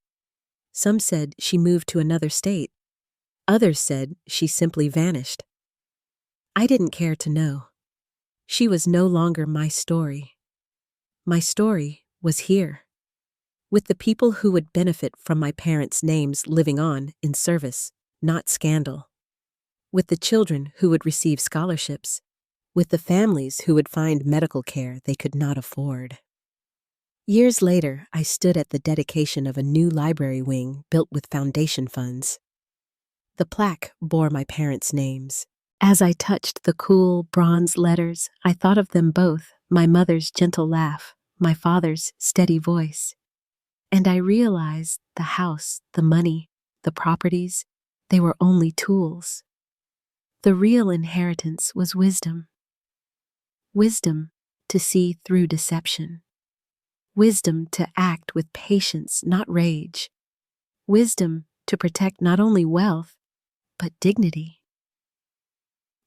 Some said she moved to another state. Others said she simply vanished. I didn't care to know. She was no longer my story. My story was here, with the people who would benefit from my parents' names living on in service, not scandal. With the children who would receive scholarships, with the families who would find medical care they could not afford. Years later, I stood at the dedication of a new library wing built with foundation funds. The plaque bore my parents' names. As I touched the cool bronze letters, I thought of them both, my mother's gentle laugh, my father's steady voice. And I realized the house, the money, the properties, they were only tools. The real inheritance was wisdom. Wisdom to see through deception. Wisdom to act with patience, not rage. Wisdom to protect not only wealth, but dignity.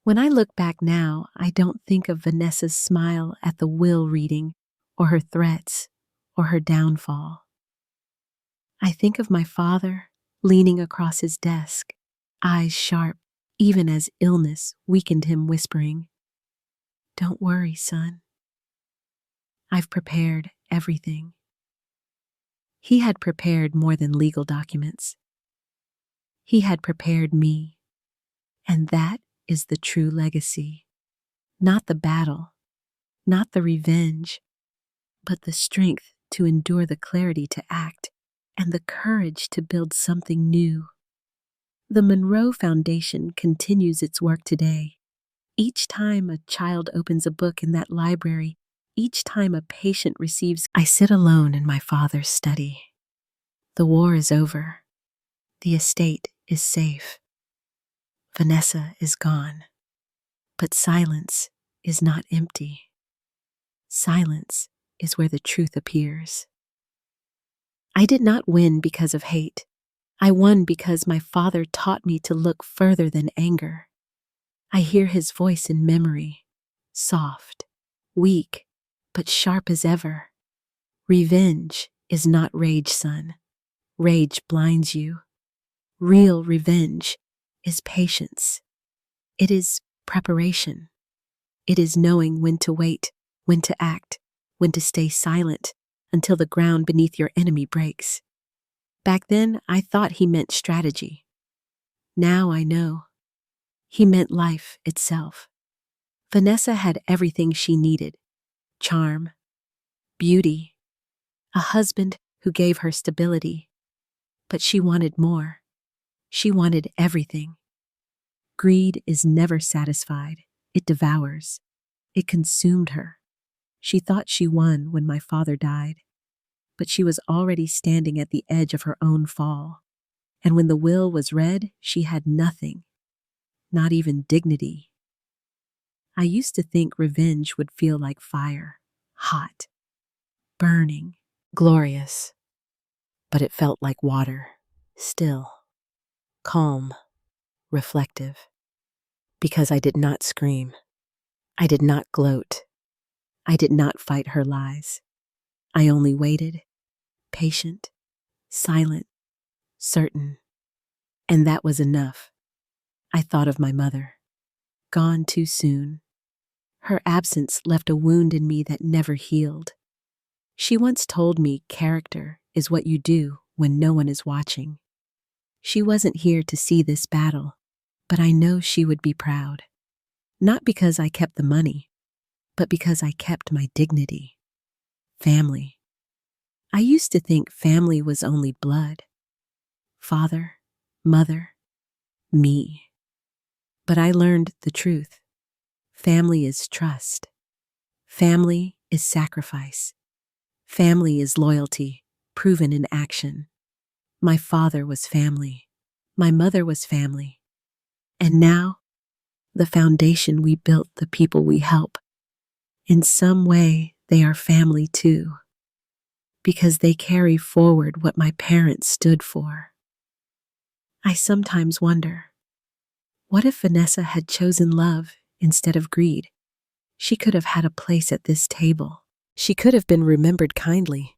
When I look back now, I don't think of Vanessa's smile at the will reading, or her threats, or her downfall. I think of my father leaning across his desk, eyes sharp, even as illness weakened him, whispering, "Don't worry, son. I've prepared everything." He had prepared more than legal documents. He had prepared me, and that is the true legacy. Not the battle, not the revenge, but the strength to endure, the clarity to act, and the courage to build something new. The Monroe Foundation continues its work today. Each time a child opens a book in that library, each time a patient receives, I sit alone in my father's study. The war is over. The estate is safe. Vanessa is gone. But silence is not empty. Silence is where the truth appears. I did not win because of hate. I won because my father taught me to look further than anger. I hear his voice in memory, soft, weak, but sharp as ever. Revenge is not rage, son. Rage blinds you. Real revenge is patience. It is preparation. It is knowing when to wait, when to act, when to stay silent until the ground beneath your enemy breaks. Back then, I thought he meant strategy. Now I know. He meant life itself. Vanessa had everything she needed: charm, beauty, a husband who gave her stability. But she wanted more. She wanted everything. Greed is never satisfied. It devours. It consumed her. She thought she won when my father died, but she was already standing at the edge of her own fall. And when the will was read, she had nothing, not even dignity. I used to think revenge would feel like fire, hot, burning, glorious. But it felt like water, still, calm, reflective. Because I did not scream. I did not gloat. I did not fight her lies. I only waited, patient, silent, certain. And that was enough. I thought of my mother, gone too soon. Her absence left a wound in me that never healed. She once told me character is what you do when no one is watching. She wasn't here to see this battle, but I know she would be proud. Not because I kept the money, but because I kept my dignity. Family. I used to think family was only blood. Father, mother, me. But I learned the truth. Family is trust. Family is sacrifice. Family is loyalty, proven in action. My father was family. My mother was family. And now, the foundation we built, the people we help, in some way, they are family too, because they carry forward what my parents stood for. I sometimes wonder, what if Vanessa had chosen love instead of greed? She could have had a place at this table. She could have been remembered kindly.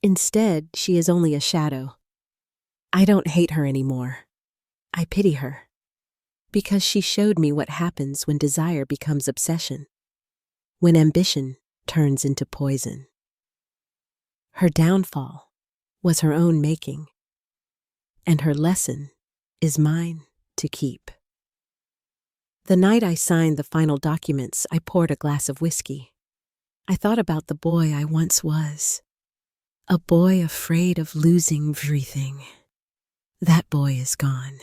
Instead, she is only a shadow. I don't hate her anymore. I pity her, because she showed me what happens when desire becomes obsession, when ambition turns into poison. Her downfall was her own making, and her lesson is mine to keep. The night I signed the final documents, I poured a glass of whiskey. I thought about the boy I once was, a boy afraid of losing everything. That boy is gone.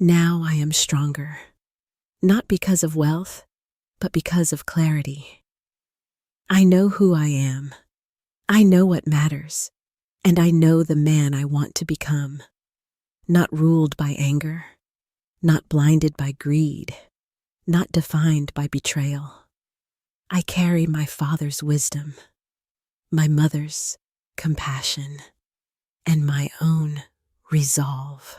Now I am stronger, not because of wealth, but because of clarity. I know who I am. I know what matters, and I know the man I want to become. Not ruled by anger, not blinded by greed, not defined by betrayal. I carry my father's wisdom, my mother's compassion, and my own resolve.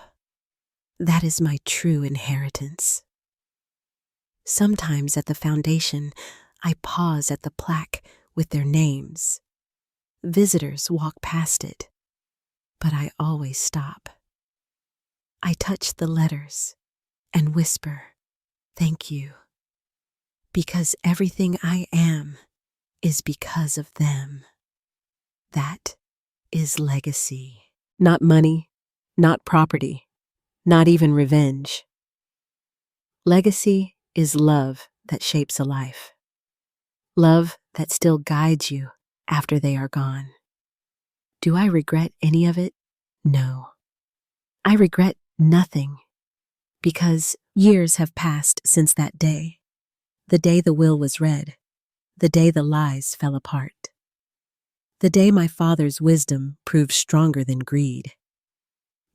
That is my true inheritance. Sometimes at the foundation, I pause at the plaque with their names. Visitors walk past it, but I always stop. I touch the letters and whisper, "Thank you," because everything I am is because of them. That is legacy. Not money, not property, not even revenge. Legacy is love that shapes a life. Love that still guides you after they are gone. Do I regret any of it? No. I regret nothing, because years have passed since that day. The day the will was read, the day the lies fell apart, the day my father's wisdom proved stronger than greed.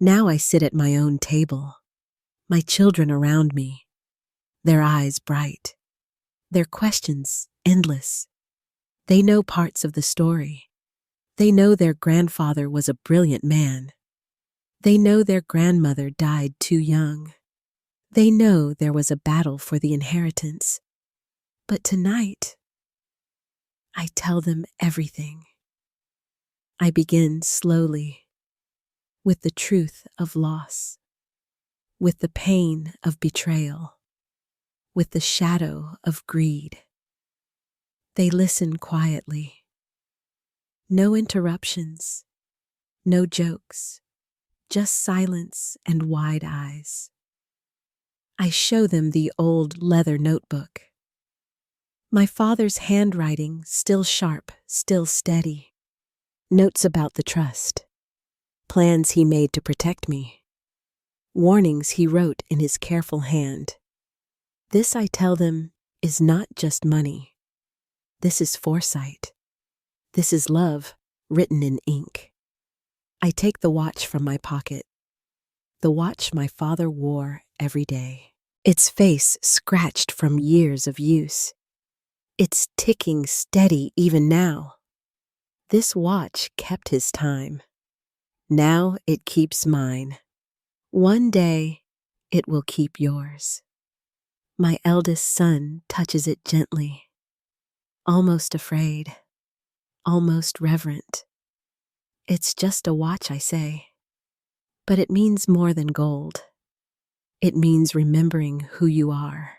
Now I sit at my own table, my children around me, their eyes bright, their questions endless. They know parts of the story. They know their grandfather was a brilliant man. They know their grandmother died too young. They know there was a battle for the inheritance. But tonight, I tell them everything. I begin slowly, with the truth of loss, with the pain of betrayal, with the shadow of greed. They listen quietly. No interruptions, no jokes, just silence and wide eyes. I show them the old leather notebook. My father's handwriting, still sharp, still steady. Notes about the trust. Plans he made to protect me. Warnings he wrote in his careful hand. This, I tell them, is not just money. This is foresight. This is love written in ink. I take the watch from my pocket. The watch my father wore every day. Its face scratched from years of use. It's ticking steady even now. This watch kept his time. Now it keeps mine. One day, it will keep yours. My eldest son touches it gently, almost afraid, almost reverent. It's just a watch, I say. But it means more than gold. It means remembering who you are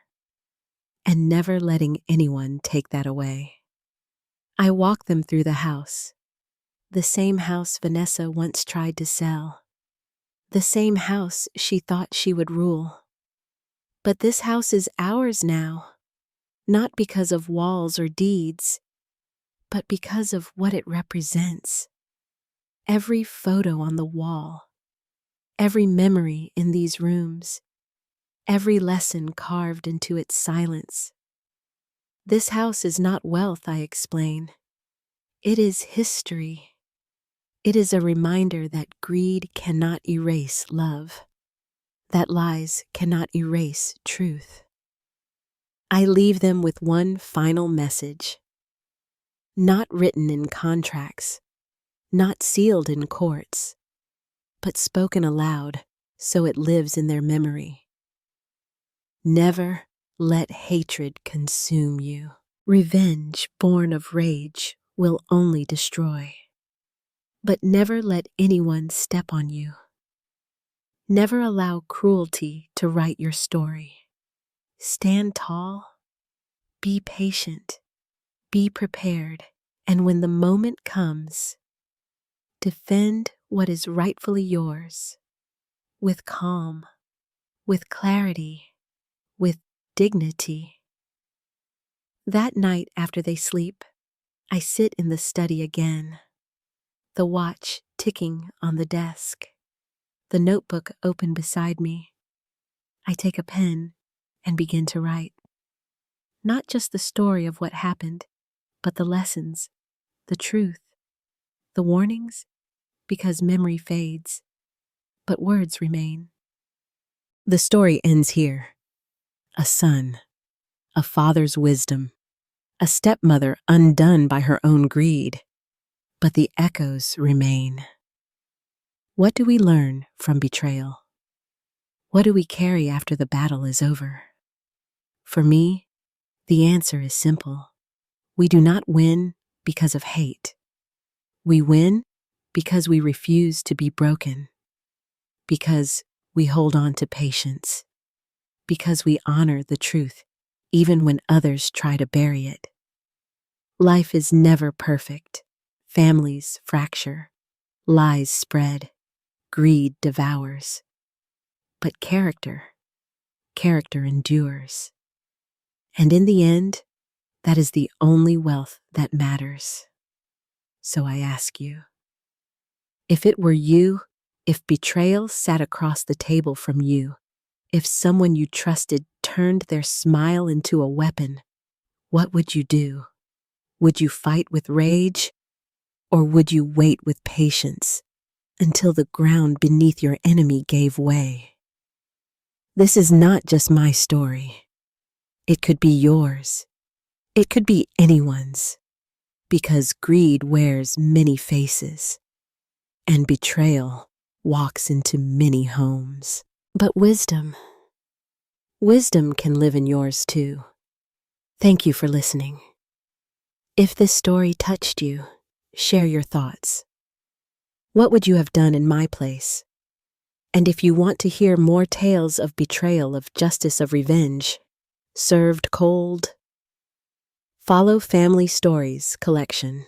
and never letting anyone take that away. I walk them through the house, the same house Vanessa once tried to sell, the same house she thought she would rule. But this house is ours now, not because of walls or deeds, but because of what it represents. Every photo on the wall, every memory in these rooms, every lesson carved into its silence. This house is not wealth, I explain. It is history. It is a reminder that greed cannot erase love, that lies cannot erase truth. I leave them with one final message, not written in contracts, not sealed in courts, but spoken aloud so it lives in their memory. Never let hatred consume you. Revenge born of rage will only destroy. But never let anyone step on you. Never allow cruelty to write your story. Stand tall, be patient, be prepared, and when the moment comes, defend what is rightfully yours with calm, with clarity, with dignity. That night after they sleep, I sit in the study again, the watch ticking on the desk, the notebook open beside me. I take a pen and begin to write. Not just the story of what happened, but the lessons, the truth, the warnings, because memory fades, but words remain. The story ends here. A son, a father's wisdom, a stepmother undone by her own greed, but the echoes remain. What do we learn from betrayal? What do we carry after the battle is over? For me, the answer is simple. We do not win because of hate. We win because we refuse to be broken, because we hold on to patience, because we honor the truth even when others try to bury it. Life is never perfect. Families fracture, lies spread, greed devours. But character endures. And in the end, that is the only wealth that matters. So I ask you, if it were you, if betrayal sat across the table from you, if someone you trusted turned their smile into a weapon, what would you do? Would you fight with rage, or would you wait with patience until the ground beneath your enemy gave way? This is not just my story. It could be yours. It could be anyone's, because greed wears many faces, and betrayal walks into many homes. But wisdom can live in yours too. Thank you for listening. If this story touched you, share your thoughts. What would you have done in my place? And if you want to hear more tales of betrayal, of justice, of revenge, served cold, follow Family Stories Collection.